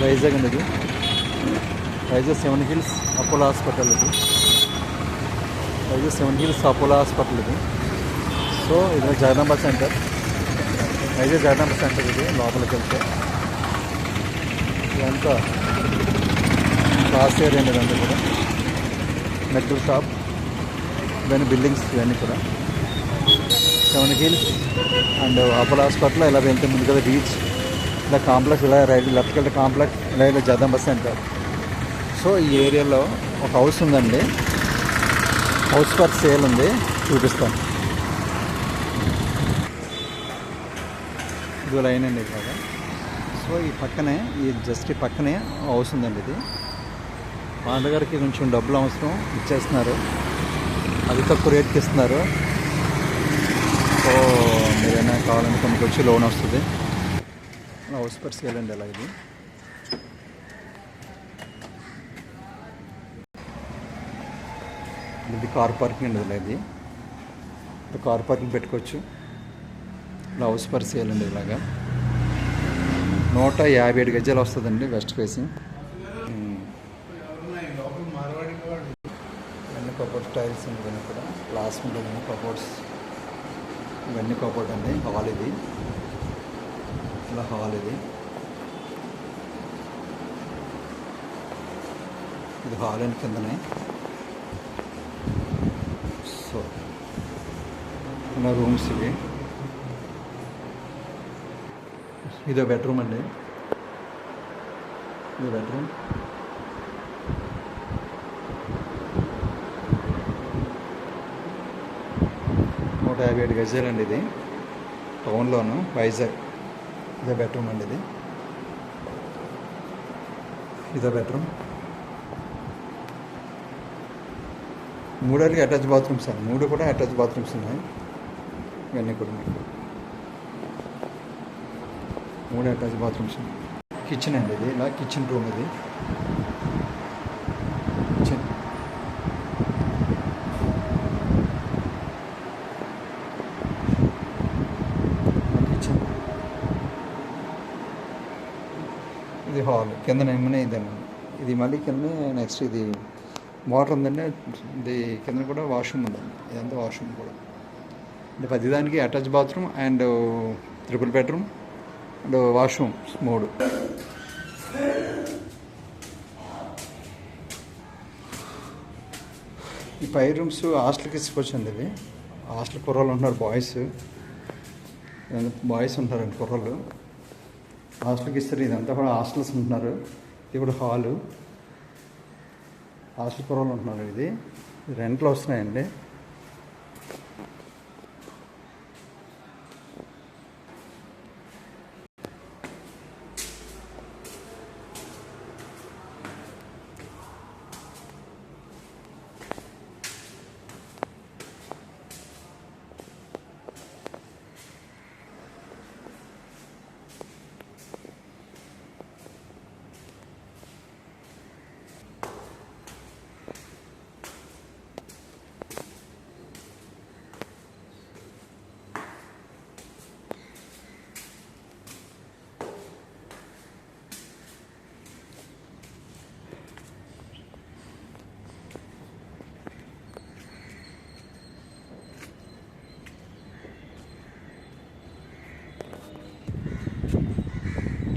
వైజాగ్ అండి ఇది. Vizag 7 Hills Apollo hospital ఇది. వైజాగ్ 7 Hills అపోలో హాస్పిటల్ ఇది. సో ఇది జగదాంబ సెంటర్, వైజాగ్ జగదాంబ సెంటర్. ఇది లోపలికి వెళ్తే ఇదంతా క్లాస్ ఏరియా అండి. ఇదంతా కూడా మెడికల్ షాప్, ఇవన్నీ బిల్డింగ్స్, ఇవన్నీ కూడా 7 Hills అండ్ అపోలో హాస్పిటల్. ఇలా వెళ్తే ముందు కదా బీచ్, ఇలా కాంప్లెక్స్, ఇలా రైట్ లెఫ్ట్కి వెళ్తే కాంప్లెక్స్, ఇలా జగదాంబ సెంటర్. సో ఈ ఏరియాలో ఒక హౌస్ ఉందండి, హౌస్ ఫర్ సేల్ ఉంది, చూపిస్తాను. ఇది లైన్ అండి ఇక్కడ. సో ఈ పక్కనే, ఈ జస్ట్ ఈ పక్కనే హౌస్ ఉందండి. ఇది పాండగారికి కొంచెం డబ్బులు అవసరం, ఇచ్చేస్తున్నారు, అది తక్కువ రేట్కి ఇస్తున్నారు. సో మీరైనా కావాలంటే కొన్ని వచ్చి లోన్ వస్తుంది. హౌస్ ఫర్ సేల్ అండి అలా. ఇది కార్ పార్కింగ్ అండి. ఇది కార్ పార్కింగ్ పెట్టుకోవచ్చు. ఇలా హౌస్ ఫర్ సేల్ అండి. ఇలాగా 157 గజాలు వస్తుందండి, వెస్ట్ ఫేసింగ్. ఇవన్నీ కబోర్డ్ టైల్స్ అండి, ఇవన్నీ కూడా గ్లాస్ ఉంటుంది. కబోర్డ్స్ ఇవన్నీ కబోర్డ్ అండి. హాల్ ఇది, ఇలా హాల్ ఇది. ఇది హాల్ అండి కిందనే. సో ఇలా రూమ్స్ ఇవి. ఇదో బెడ్రూమ్ అండి, ఇది బెడ్రూమ్. నూట 57 గజాలండి. ఇది టౌన్లోను, వైజాగ్. ఇదో బెడ్రూమ్ అండి. ఇదో బెడ్రూమ్. 3 అటాచ్ బాత్రూమ్స్ అండి, 3 కూడా అటాచ్ బాత్రూమ్స్ ఉన్నాయి. ఇవన్నీ కూడా 3 అటాచ్ బాత్రూమ్స్ ఉన్నాయి. కిచెన్ అండి ఇది, ఇలా కిచెన్ రూమ్. ఇది కిచెన్. కిచెన్ ఇది హాల్. కింద ఏమైనా ఇదండి, ఇది మళ్ళీ కింద. నెక్స్ట్ ఇది వాటర్ ఉందండి, ఇది కింద కూడా వాష్రూమ్ ఉందండి. ఇదంతా వాష్రూమ్ కూడా. అంటే ప్రతిదానికి attach bathroom and 3 bedroom and washroom 3. ఈ 5 రూమ్స్ హాస్టల్కి ఇసుకోవచ్చండి. ఇది హాస్టల్ కుర్రోళ్ళు ఉంటున్నారు, బాయ్స్ ఉంటారండి, కుర్రోళ్ళు హాస్టల్కి ఇస్తారు. ఇదంతా కూడా హాస్టల్స్ ఉంటున్నారు. ఇది కూడా హాలు, హాస్టల్ కుర్రోళ్ళు ఉంటున్నారు. ఇది రెంట్లో వస్తున్నాయండి.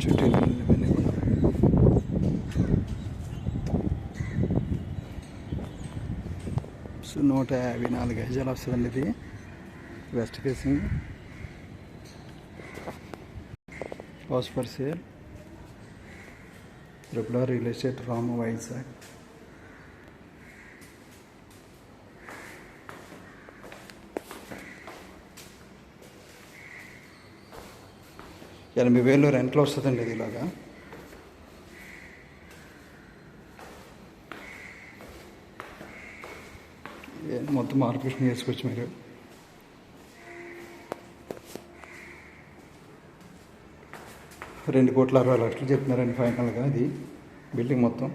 చుట్టూ ఇవన్నీ కూడా. సో 154 గజాలు వస్తుందండి. ఇది west facing, house for sale, triple real estate, Ramu, Vizag. $80,000 రెంట్లో వస్తుందండి. ఇది ఇలాగా మొత్తం మార్కెటింగ్ చేసుకోవచ్చు మీరు. $2,60,00,000 చెప్తున్నారండి ఫైనల్గా. ఇది బిల్డింగ్ మొత్తం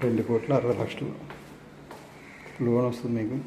$2,60,00,000 లోన్ వస్తుంది మీకు.